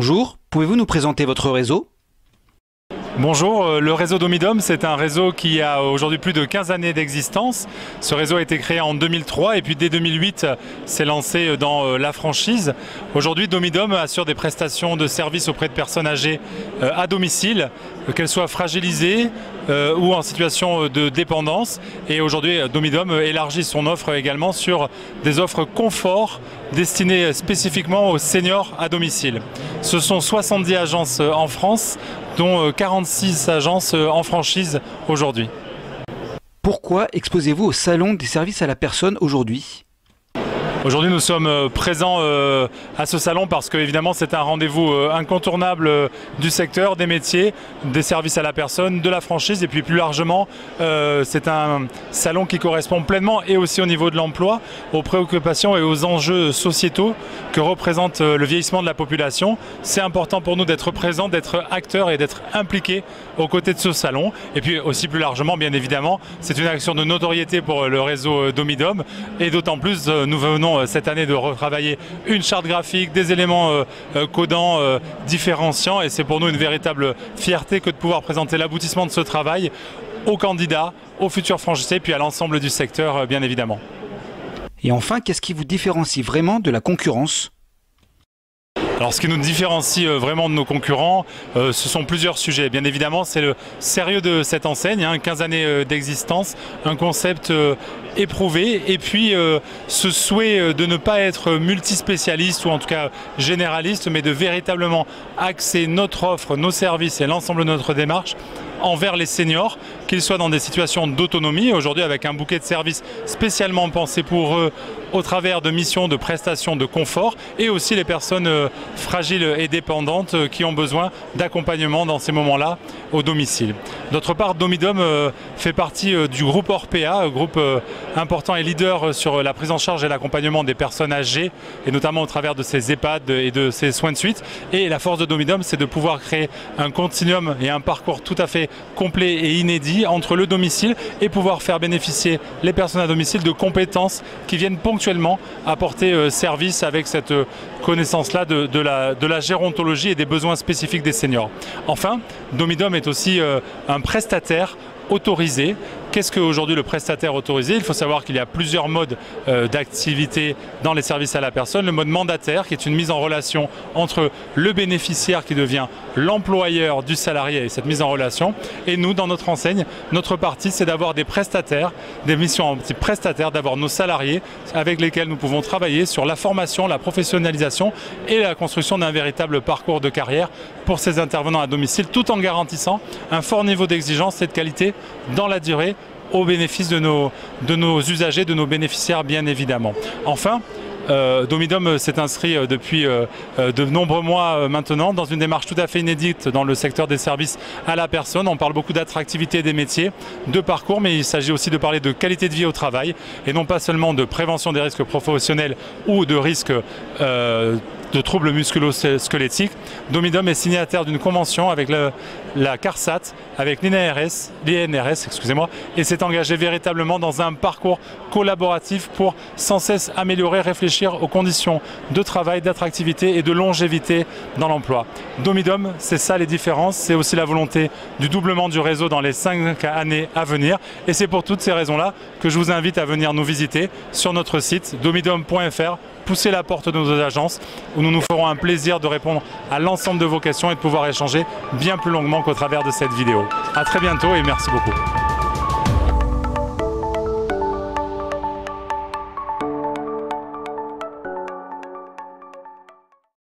Bonjour, pouvez-vous nous présenter votre réseau ? Bonjour, le réseau Domidom, c'est un réseau qui a aujourd'hui plus de 15 années d'existence. Ce réseau a été créé en 2003 et puis dès 2008 s'est lancé dans la franchise. Aujourd'hui, Domidom assure des prestations de services auprès de personnes âgées à domicile, qu'elles soient fragilisées ou en situation de dépendance. Et aujourd'hui, Domidom élargit son offre également sur des offres confort destinées spécifiquement aux seniors à domicile. Ce sont 70 agences en France, dont 46 agences en franchise aujourd'hui. Pourquoi exposez-vous au salon des services à la personne aujourd'hui ? Aujourd'hui, nous sommes présents à ce salon parce que évidemment c'est un rendez-vous incontournable du secteur, des métiers, des services à la personne, de la franchise et puis plus largement c'est un salon qui correspond pleinement et aussi au niveau de l'emploi, aux préoccupations et aux enjeux sociétaux que représente le vieillissement de la population. C'est important pour nous d'être présents, d'être acteurs et d'être impliqués aux côtés de ce salon. Et puis aussi plus largement, bien évidemment, c'est une action de notoriété pour le réseau Domidom et d'autant plus nous venons cette année de retravailler une charte graphique, des éléments codants différenciants et c'est pour nous une véritable fierté que de pouvoir présenter l'aboutissement de ce travail aux candidats, aux futurs franchisés puis à l'ensemble du secteur bien évidemment. Et enfin, qu'est-ce qui vous différencie vraiment de la concurrence ? Alors ce qui nous différencie vraiment de nos concurrents, ce sont plusieurs sujets. Bien évidemment, c'est le sérieux de cette enseigne, 15 années d'existence, un concept éprouvé et puis ce souhait de ne pas être multispécialiste ou en tout cas généraliste, mais de véritablement axer notre offre, nos services et l'ensemble de notre démarche envers les seniors, qu'ils soient dans des situations d'autonomie, aujourd'hui avec un bouquet de services spécialement pensé pour eux au travers de missions de prestations de confort et aussi les personnes fragiles et dépendantes qui ont besoin d'accompagnement dans ces moments-là au domicile. D'autre part, Domidom fait partie du groupe Orpea, groupe important et leader sur la prise en charge et l'accompagnement des personnes âgées et notamment au travers de ces EHPAD et de ces soins de suite. Et la force de Domidom, c'est de pouvoir créer un continuum et un parcours tout à fait complet et inédit entre le domicile et pouvoir faire bénéficier les personnes à domicile de compétences qui viennent ponctuellement apporter service avec cette connaissance-là de la gérontologie et des besoins spécifiques des seniors. Enfin, Domidom est aussi un prestataire autorisé. Qu'est-ce qu'aujourd'hui le prestataire autorisé? Il faut savoir qu'il y a plusieurs modes d'activité dans les services à la personne. Le mode mandataire qui est une mise en relation entre le bénéficiaire qui devient l'employeur du salarié et cette mise en relation. Et nous, dans notre enseigne, notre partie c'est d'avoir des prestataires, des missions en type prestataire, d'avoir nos salariés avec lesquels nous pouvons travailler sur la formation, la professionnalisation et la construction d'un véritable parcours de carrière pour ces intervenants à domicile tout en garantissant un fort niveau d'exigence et de qualité dans la durée au bénéfice de nos usagers, de nos bénéficiaires bien évidemment. Enfin, Domidom s'est inscrit depuis de nombreux mois maintenant dans une démarche tout à fait inédite dans le secteur des services à la personne. On parle beaucoup d'attractivité des métiers, de parcours, mais il s'agit aussi de parler de qualité de vie au travail et non pas seulement de prévention des risques professionnels ou de risques de troubles musculo-squelettiques. Domidom est signataire d'une convention avec la CARSAT, avec l'INRS, et s'est engagé véritablement dans un parcours collaboratif pour sans cesse améliorer, réfléchir aux conditions de travail, d'attractivité et de longévité dans l'emploi. Domidom, c'est ça les différences, c'est aussi la volonté du doublement du réseau dans les 5 années à venir et c'est pour toutes ces raisons-là que je vous invite à venir nous visiter sur notre site domidom.fr. Poussez la porte de nos agences où nous nous ferons un plaisir de répondre à l'ensemble de vos questions et de pouvoir échanger bien plus longuement qu'au travers de cette vidéo. À très bientôt et merci beaucoup.